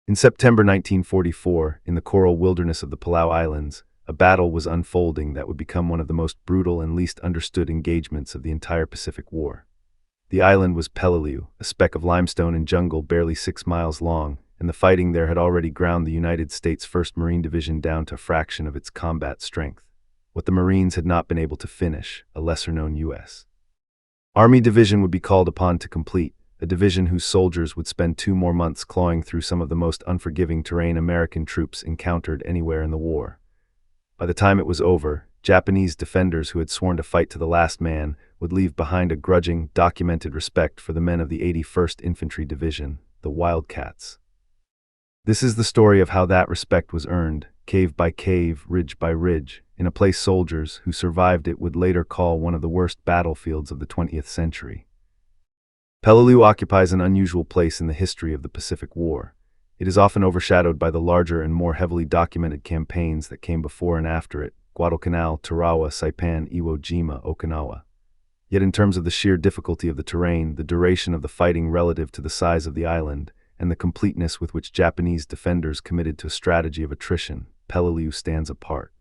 In September 1944, in the coral wilderness of the Palau Islands, a battle was unfolding that would become one of the most brutal and least understood engagements of the entire Pacific War. The island was Peleliu, a speck of limestone and jungle barely 6 miles long, and the fighting there had already ground the United States 1st Marine Division down to a fraction of its combat strength. What the Marines had not been able to finish, a lesser-known U.S. Army division would be called upon to complete, a division whose soldiers would spend 2 more months clawing through some of the most unforgiving terrain American troops encountered anywhere in the war. By the time it was over, Japanese defenders who had sworn to fight to the last man would leave behind a grudging, documented respect for the men of the 81st Infantry Division, the Wildcats. This is the story of how that respect was earned, cave by cave, ridge by ridge, in a place soldiers who survived it would later call one of the worst battlefields of the 20th century. Peleliu occupies an unusual place in the history of the Pacific War. It is often overshadowed by the larger and more heavily documented campaigns that came before and after it: Guadalcanal, Tarawa, Saipan, Iwo Jima, Okinawa. Yet in terms of the sheer difficulty of the terrain, the duration of the fighting relative to the size of the island, and the completeness with which Japanese defenders committed to a strategy of attrition, Peleliu stands apart.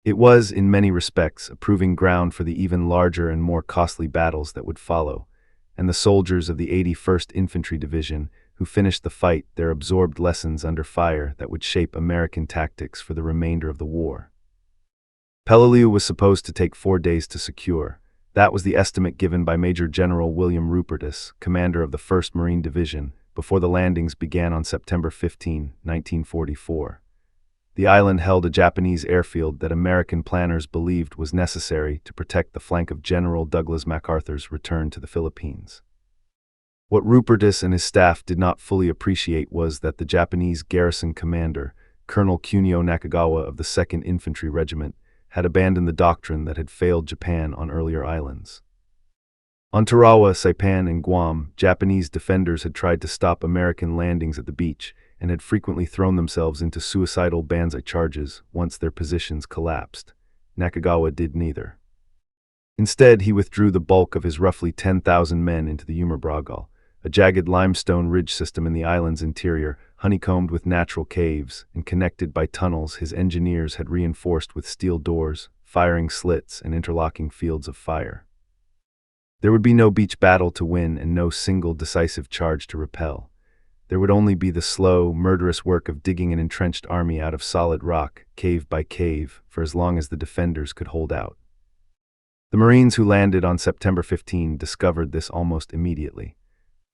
It was, in many respects, a proving ground for the even larger and more costly battles that would follow, and the soldiers of the 81st Infantry Division, who finished the fight there, absorbed lessons under fire that would shape American tactics for the remainder of the war. Peleliu was supposed to take 4 days to secure. That was the estimate given by Major General William Rupertus, commander of the 1st Marine Division, before the landings began on September 15, 1944. The island held a Japanese airfield that American planners believed was necessary to protect the flank of General Douglas MacArthur's return to the Philippines. What Rupertus and his staff did not fully appreciate was that the Japanese garrison commander, Colonel Kunio Nakagawa of the 2nd Infantry Regiment, had abandoned the doctrine that had failed Japan on earlier islands. On Tarawa, Saipan, and Guam, Japanese defenders had tried to stop American landings at the beach and had frequently thrown themselves into suicidal banzai charges once their positions collapsed. Nakagawa did neither. Instead, he withdrew the bulk of his roughly 10,000 men into the Umabrogal, a jagged limestone ridge system in the island's interior, honeycombed with natural caves and connected by tunnels his engineers had reinforced with steel doors, firing slits, and interlocking fields of fire. There would be no beach battle to win and no single decisive charge to repel. There would only be the slow, murderous work of digging an entrenched army out of solid rock, cave by cave, for as long as the defenders could hold out. The Marines who landed on September 15 discovered this almost immediately.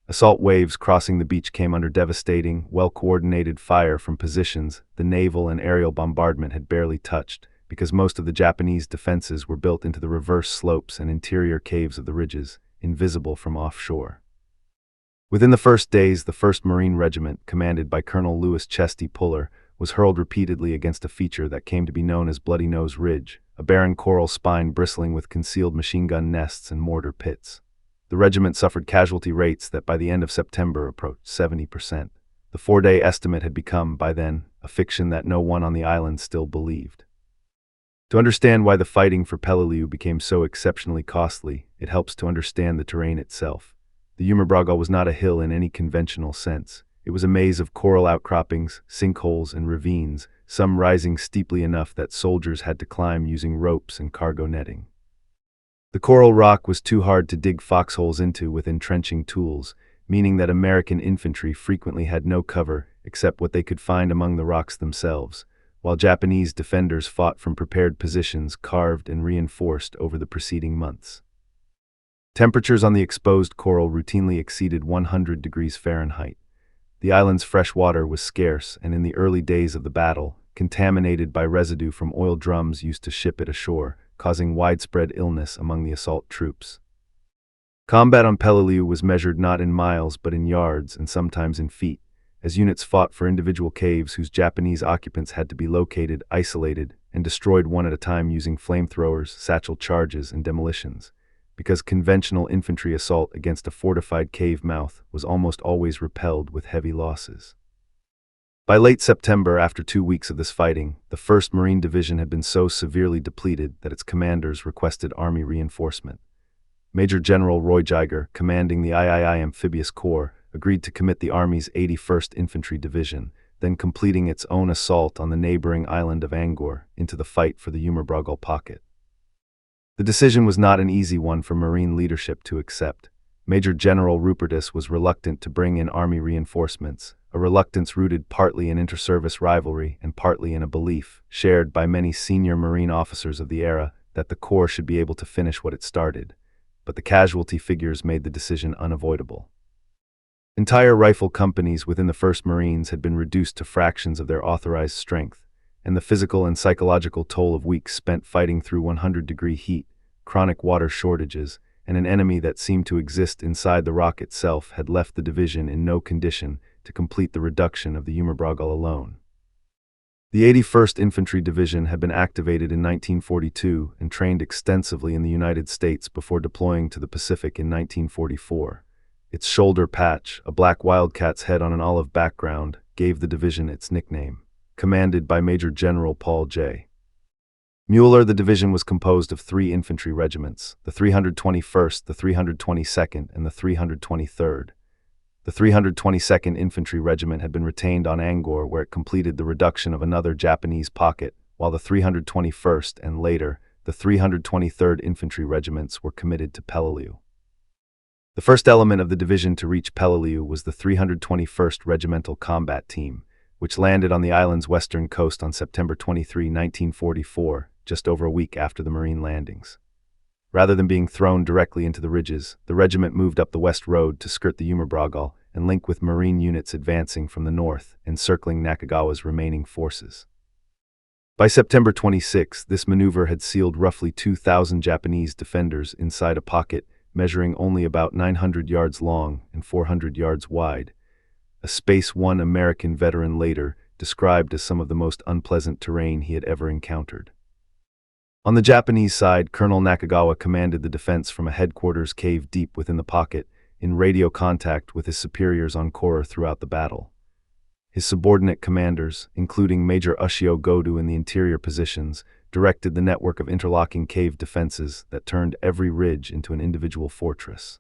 Assault waves crossing the beach came under devastating, well-coordinated fire from positions the naval and aerial bombardment had barely touched, because most of the Japanese defenses were built into the reverse slopes and interior caves of the ridges, invisible from offshore. Within the first days, the 1st Marine Regiment, commanded by Colonel Louis Chesty Puller, was hurled repeatedly against a feature that came to be known as Bloody Nose Ridge, a barren coral spine bristling with concealed machine gun nests and mortar pits. The regiment suffered casualty rates that by the end of September approached 70%. The 4-day estimate had become, by then, a fiction that no one on the island still believed. To understand why the fighting for Peleliu became so exceptionally costly, it helps to understand the terrain itself. The Umabrogal was not a hill in any conventional sense. It was a maze of coral outcroppings, sinkholes, and ravines, some rising steeply enough that soldiers had to climb using ropes and cargo netting. The coral rock was too hard to dig foxholes into with entrenching tools, meaning that American infantry frequently had no cover except what they could find among the rocks themselves, while Japanese defenders fought from prepared positions carved and reinforced over the preceding months. Temperatures on the exposed coral routinely exceeded 100 degrees Fahrenheit. The island's fresh water was scarce, and in the early days of the battle, contaminated by residue from oil drums used to ship it ashore, causing widespread illness among the assault troops. Combat on Peleliu was measured not in miles but in yards and sometimes in feet, as units fought for individual caves whose Japanese occupants had to be located, isolated, and destroyed one at a time using flamethrowers, satchel charges, and demolitions, because conventional infantry assault against a fortified cave mouth was almost always repelled with heavy losses. By late September, after 2 weeks of this fighting, the 1st Marine Division had been so severely depleted that its commanders requested army reinforcement. Major General Roy Geiger, commanding the III Amphibious Corps, agreed to commit the Army's 81st Infantry Division, then completing its own assault on the neighboring island of Angor, into the fight for the Umberbrogel pocket. The decision was not an easy one for Marine leadership to accept. Major General Rupertus was reluctant to bring in Army reinforcements, a reluctance rooted partly in inter-service rivalry and partly in a belief, shared by many senior Marine officers of the era, that the Corps should be able to finish what it started. But the casualty figures made the decision unavoidable. Entire rifle companies within the 1st Marines had been reduced to fractions of their authorized strength, and the physical and psychological toll of weeks spent fighting through 100-degree heat, chronic water shortages, and an enemy that seemed to exist inside the rock itself had left the division in no condition to complete the reduction of the Umberbrogel alone. The 81st Infantry Division had been activated in 1942 and trained extensively in the United States before deploying to the Pacific in 1944. Its shoulder patch, a black wildcat's head on an olive background, gave the division its nickname. Commanded by Major General Paul J. Mueller, the division was composed of 3 infantry regiments, the 321st, the 322nd, and the 323rd. The 322nd Infantry Regiment had been retained on Angor, where it completed the reduction of another Japanese pocket, while the 321st and later, the 323rd Infantry Regiments were committed to Peleliu. The first element of the division to reach Peleliu was the 321st Regimental Combat Team, which landed on the island's western coast on September 23, 1944, just over a week after the Marine landings. Rather than being thrown directly into the ridges, the regiment moved up the west road to skirt the Umberbrogel and link with Marine units advancing from the north, encircling Nakagawa's remaining forces. By September 26, this maneuver had sealed roughly 2,000 Japanese defenders inside a pocket measuring only about 900 yards long and 400 yards wide. A Space One American veteran later described as some of the most unpleasant terrain he had ever encountered. On the Japanese side, Colonel Nakagawa commanded the defense from a headquarters cave deep within the pocket, in radio contact with his superiors on Koror throughout the battle. His subordinate commanders, including Major Ushio Godu in the interior positions, directed the network of interlocking cave defenses that turned every ridge into an individual fortress.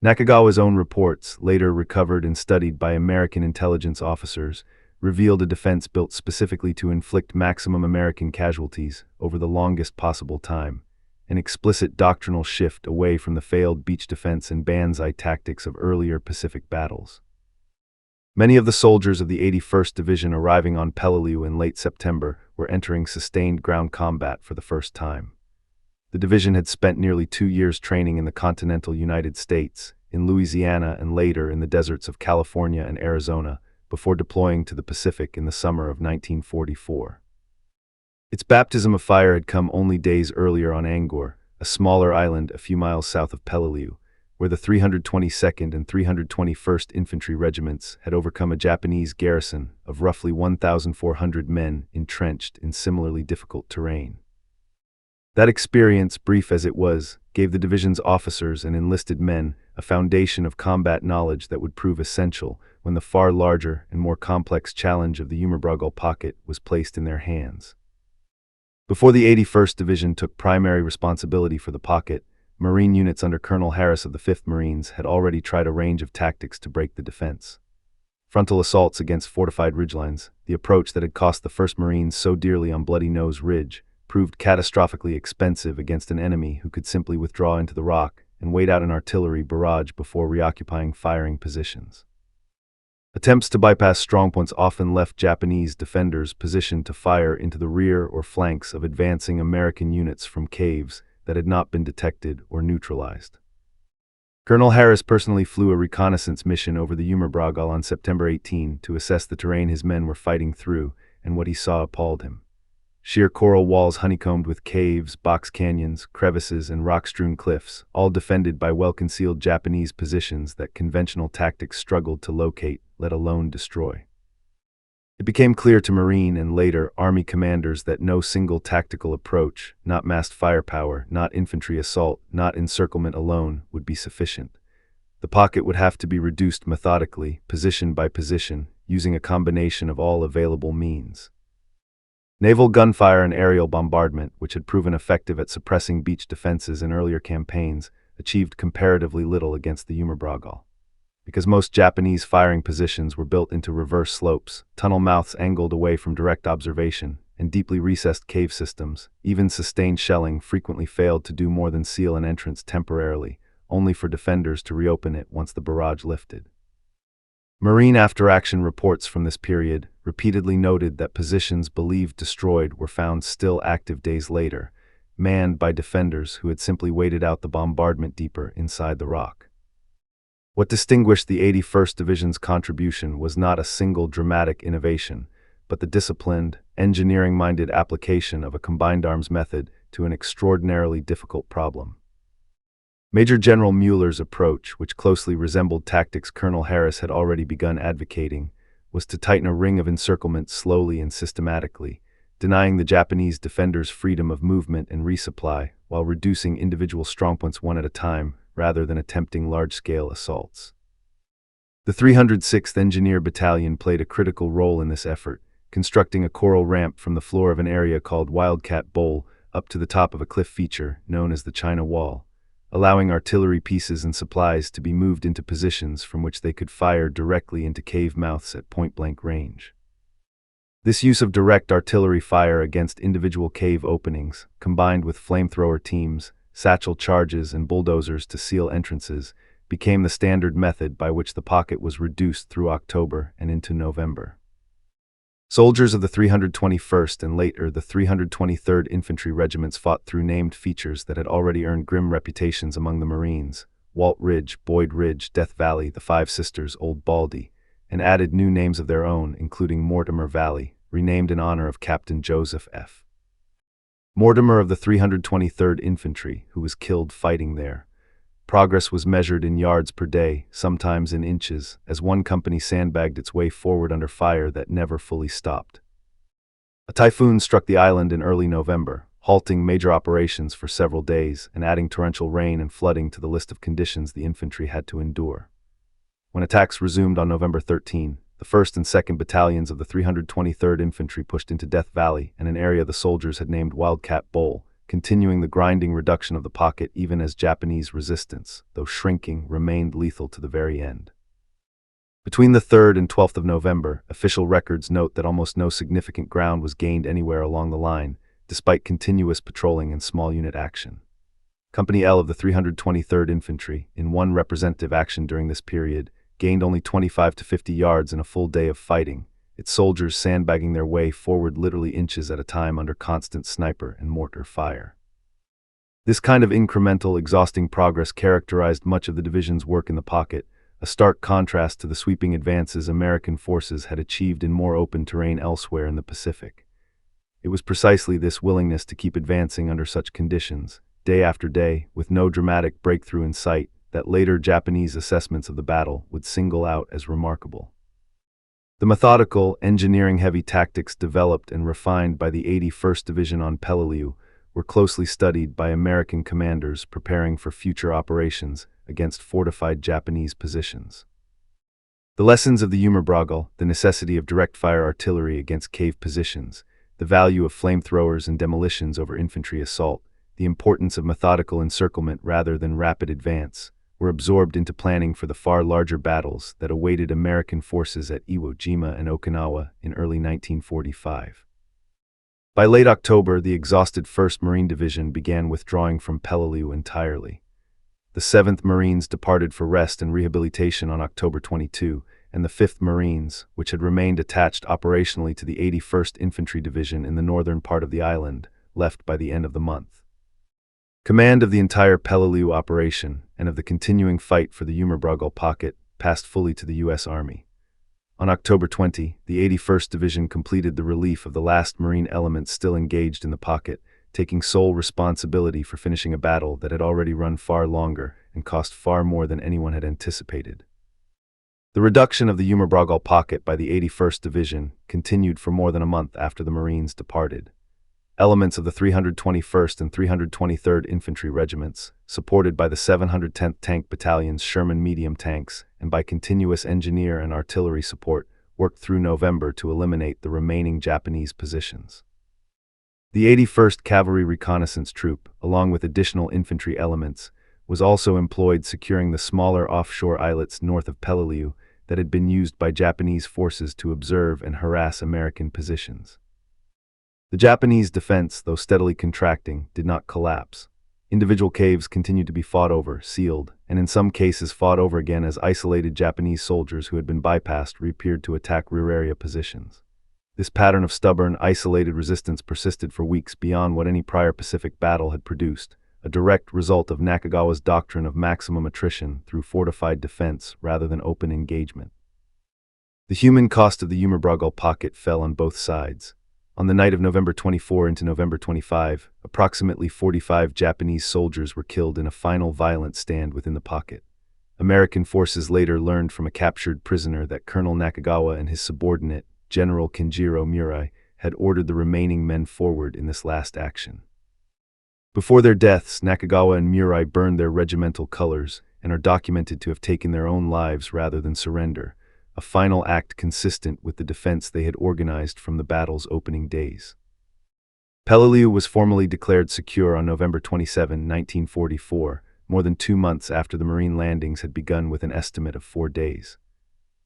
Nakagawa's own reports, later recovered and studied by American intelligence officers, revealed a defense built specifically to inflict maximum American casualties over the longest possible time, an explicit doctrinal shift away from the failed beach defense and banzai tactics of earlier Pacific battles. Many of the soldiers of the 81st Division arriving on Peleliu in late September were entering sustained ground combat for the first time. The division had spent nearly 2 years training in the continental United States, in Louisiana and later in the deserts of California and Arizona, before deploying to the Pacific in the summer of 1944. Its baptism of fire had come only days earlier on Angor, a smaller island a few miles south of Peleliu, where the 322nd and 321st Infantry Regiments had overcome a Japanese garrison of roughly 1,400 men entrenched in similarly difficult terrain. That experience, brief as it was, gave the division's officers and enlisted men a foundation of combat knowledge that would prove essential when the far larger and more complex challenge of the Umberbrogel pocket was placed in their hands. Before the 81st Division took primary responsibility for the pocket, Marine units under Colonel Harris of the 5th Marines had already tried a range of tactics to break the defense. Frontal assaults against fortified ridgelines, the approach that had cost the 1st Marines so dearly on Bloody Nose Ridge, proved catastrophically expensive against an enemy who could simply withdraw into the rock and wait out an artillery barrage before reoccupying firing positions. Attempts to bypass strongpoints often left Japanese defenders positioned to fire into the rear or flanks of advancing American units from caves that had not been detected or neutralized. Colonel Harris personally flew a reconnaissance mission over the Umberbrogel on September 18 to assess the terrain his men were fighting through, and what he saw appalled him. Sheer coral walls honeycombed with caves, box canyons, crevices, and rock-strewn cliffs, all defended by well-concealed Japanese positions that conventional tactics struggled to locate, let alone destroy. It became clear to Marine and later Army commanders that no single tactical approach, not massed firepower, not infantry assault, not encirclement alone, would be sufficient. The pocket would have to be reduced methodically, position by position, using a combination of all available means. Naval gunfire and aerial bombardment, which had proven effective at suppressing beach defenses in earlier campaigns, achieved comparatively little against the Umberbrogel. because most Japanese firing positions were built into reverse slopes, tunnel mouths angled away from direct observation, and deeply recessed cave systems. Even sustained shelling frequently failed to do more than seal an entrance temporarily, only for defenders to reopen it once the barrage lifted. Marine after-action reports from this period repeatedly noted that positions believed destroyed were found still active days later, manned by defenders who had simply waited out the bombardment deeper inside the rock. What distinguished the 81st Division's contribution was not a single dramatic innovation, but the disciplined, engineering-minded application of a combined arms method to an extraordinarily difficult problem. Major General Mueller's approach, which closely resembled tactics Colonel Harris had already begun advocating, was to tighten a ring of encirclement slowly and systematically, denying the Japanese defenders freedom of movement and resupply while reducing individual strongpoints one at a time, rather than attempting large-scale assaults. The 306th Engineer Battalion played a critical role in this effort, constructing a coral ramp from the floor of an area called Wildcat Bowl up to the top of a cliff feature known as the China Wall, allowing artillery pieces and supplies to be moved into positions from which they could fire directly into cave mouths at point-blank range. This use of direct artillery fire against individual cave openings, combined with flamethrower teams, satchel charges, and bulldozers to seal entrances, became the standard method by which the pocket was reduced through October and into November. Soldiers of the 321st and later the 323rd Infantry regiments fought through named features that had already earned grim reputations among the Marines: Walt Ridge, Boyd Ridge, Death Valley, the Five Sisters, Old Baldy, and added new names of their own, including Mortimer Valley, renamed in honor of Captain Joseph F. Mortimer of the 323rd Infantry, who was killed fighting there. Progress was measured in yards per day, sometimes in inches, as one company sandbagged its way forward under fire that never fully stopped. A typhoon struck the island in early November, halting major operations for several days and adding torrential rain and flooding to the list of conditions the infantry had to endure. When attacks resumed on November 13, the 1st and 2nd Battalions of the 323rd Infantry pushed into Death Valley and an area the soldiers had named Wildcat Bowl, continuing the grinding reduction of the pocket even as Japanese resistance, though shrinking, remained lethal to the very end. Between the 3rd and 12th of November, official records note that almost no significant ground was gained anywhere along the line, despite continuous patrolling and small unit action. Company L of the 323rd Infantry, in one representative action during this period, gained only 25 to 50 yards in a full day of fighting, its soldiers sandbagging their way forward literally inches at a time under constant sniper and mortar fire. This kind of incremental, exhausting progress characterized much of the division's work in the pocket, a stark contrast to the sweeping advances American forces had achieved in more open terrain elsewhere in the Pacific. It was precisely this willingness to keep advancing under such conditions, day after day, with no dramatic breakthrough in sight, that later Japanese assessments of the battle would single out as remarkable. The methodical, engineering-heavy tactics developed and refined by the 81st Division on Peleliu were closely studied by American commanders preparing for future operations against fortified Japanese positions. The lessons of the Humorbrogel, the necessity of direct-fire artillery against cave positions, the value of flamethrowers and demolitions over infantry assault, the importance of methodical encirclement rather than rapid advance, were absorbed into planning for the far larger battles that awaited American forces at Iwo Jima and Okinawa in early 1945. By late October, the exhausted 1st Marine Division began withdrawing from Peleliu entirely. The 7th Marines departed for rest and rehabilitation on October 22, and the 5th Marines, which had remained attached operationally to the 81st Infantry Division in the northern part of the island, left by the end of the month. Command of the entire Peleliu operation and of the continuing fight for the Humorbrogel pocket passed fully to the U.S. Army. On October 20, the 81st Division completed the relief of the last Marine elements still engaged in the pocket, taking sole responsibility for finishing a battle that had already run far longer and cost far more than anyone had anticipated. The reduction of the Humorbrogel pocket by the 81st Division continued for more than a month after the Marines departed. Elements of the 321st and 323rd Infantry regiments, supported by the 710th Tank Battalion's Sherman medium tanks and by continuous engineer and artillery support, worked through November to eliminate the remaining Japanese positions. The 81st Cavalry Reconnaissance Troop, along with additional infantry elements, was also employed securing the smaller offshore islets north of Peleliu that had been used by Japanese forces to observe and harass American positions. The Japanese defense, though steadily contracting, did not collapse. Individual caves continued to be fought over, sealed, and in some cases fought over again as isolated Japanese soldiers who had been bypassed reappeared to attack rear area positions. This pattern of stubborn, isolated resistance persisted for weeks beyond what any prior Pacific battle had produced, a direct result of Nakagawa's doctrine of maximum attrition through fortified defense rather than open engagement. The human cost of the Yumabaragal pocket fell on both sides. On the night of November 24 into November 25, approximately 45 Japanese soldiers were killed in a final violent stand within the pocket. American forces later learned from a captured prisoner that Colonel Nakagawa and his subordinate, General Kenjiro Murai, had ordered the remaining men forward in this last action. Before their deaths, Nakagawa and Murai burned their regimental colors and are documented to have taken their own lives rather than surrender, a final act consistent with the defense they had organized from the battle's opening days. Peleliu was formally declared secure on November 27, 1944, more than 2 months after the Marine landings had begun with an estimate of 4 days.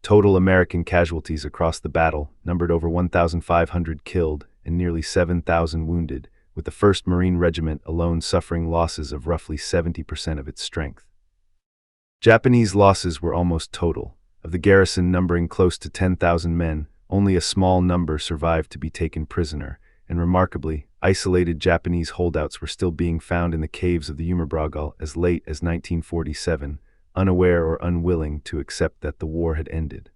Total American casualties across the battle numbered over 1,500 killed and nearly 7,000 wounded, with the 1st Marine Regiment alone suffering losses of roughly 70% of its strength. Japanese losses were almost total. Of the garrison numbering close to 10,000 men, only a small number survived to be taken prisoner, and remarkably, isolated Japanese holdouts were still being found in the caves of the Yumabaragal as late as 1947, unaware or unwilling to accept that the war had ended.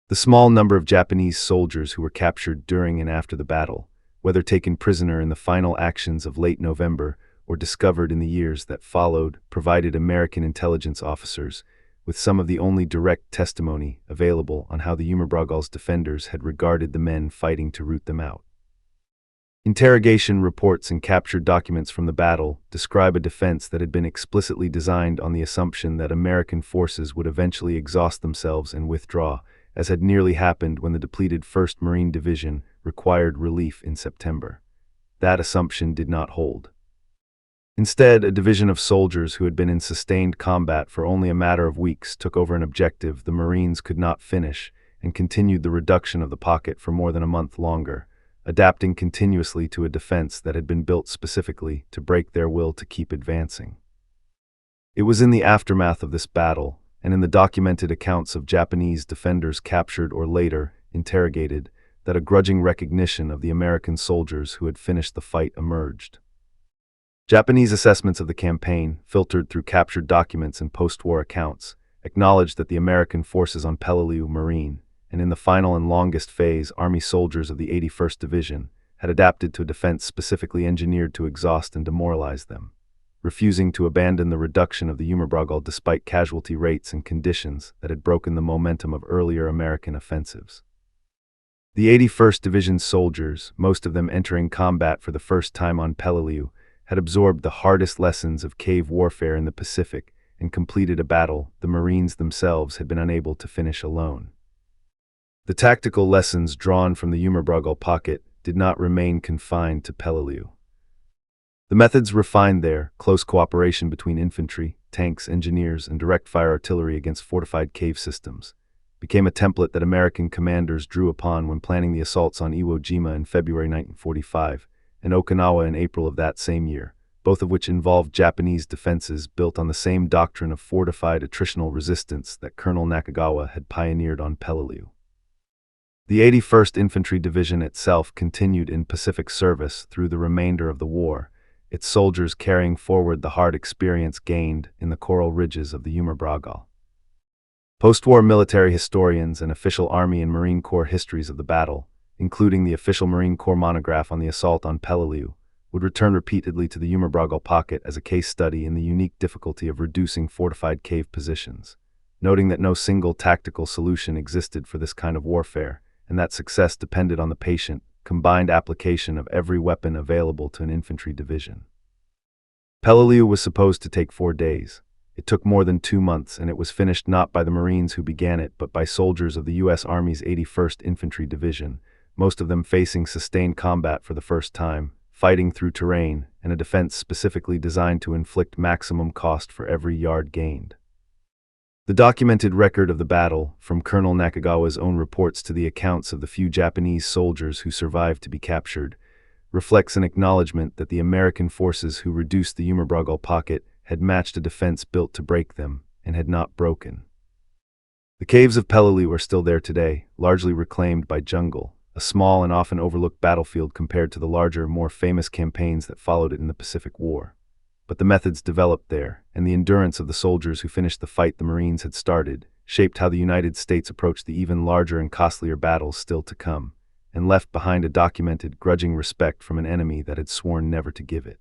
The small number of Japanese soldiers who were captured during and after the battle, whether taken prisoner in the final actions of late November or discovered in the years that followed, provided American intelligence officers with some of the only direct testimony available on how the Yumabaragal's defenders had regarded the men fighting to root them out. Interrogation reports and captured documents from the battle describe a defense that had been explicitly designed on the assumption that American forces would eventually exhaust themselves and withdraw, as had nearly happened when the depleted 1st Marine Division required relief in September. That assumption did not hold. Instead, a division of soldiers who had been in sustained combat for only a matter of weeks took over an objective the Marines could not finish and continued the reduction of the pocket for more than a month longer, adapting continuously to a defense that had been built specifically to break their will to keep advancing. It was in the aftermath of this battle, and in the documented accounts of Japanese defenders captured or later interrogated, that a grudging recognition of the American soldiers who had finished the fight emerged. Japanese assessments of the campaign, filtered through captured documents and post-war accounts, acknowledged that the American forces on Peleliu Marine, and in the final and longest phase, Army soldiers of the 81st Division, had adapted to a defense specifically engineered to exhaust and demoralize them, refusing to abandon the reduction of the Yumabaragal despite casualty rates and conditions that had broken the momentum of earlier American offensives. The 81st Division soldiers, most of them entering combat for the first time on Peleliu, had absorbed the hardest lessons of cave warfare in the Pacific and completed a battle the Marines themselves had been unable to finish alone. The tactical lessons drawn from the Yumabaragal pocket did not remain confined to Peleliu. The methods refined there, close cooperation between infantry, tanks, engineers, and direct-fire artillery against fortified cave systems, became a template that American commanders drew upon when planning the assaults on Iwo Jima in February 1945 and Okinawa in April of that same year, both of which involved Japanese defenses built on the same doctrine of fortified attritional resistance that Colonel Nakagawa had pioneered on Peleliu. The 81st Infantry Division itself continued in Pacific service through the remainder of the war, its soldiers carrying forward the hard experience gained in the coral ridges of the Yumabaragal. Post-war military historians and official Army and Marine Corps histories of the battle, including the official Marine Corps monograph on the assault on Peleliu, would return repeatedly to the Yumabaragal pocket as a case study in the unique difficulty of reducing fortified cave positions, noting that no single tactical solution existed for this kind of warfare, and that success depended on the patient, combined application of every weapon available to an infantry division. Peleliu was supposed to take 4 days. It took more than 2 months, and it was finished not by the Marines who began it, but by soldiers of the U.S. Army's 81st Infantry Division, most of them facing sustained combat for the first time, fighting through terrain, and a defense specifically designed to inflict maximum cost for every yard gained. The documented record of the battle, from Colonel Nakagawa's own reports to the accounts of the few Japanese soldiers who survived to be captured, reflects an acknowledgement that the American forces who reduced the Umurbragal pocket had matched a defense built to break them, and had not broken. The caves of Peleliu are still there today, largely reclaimed by jungle, a small and often overlooked battlefield compared to the larger, more famous campaigns that followed it in the Pacific War. But the methods developed there, and the endurance of the soldiers who finished the fight the Marines had started, shaped how the United States approached the even larger and costlier battles still to come, and left behind a documented, grudging respect from an enemy that had sworn never to give it.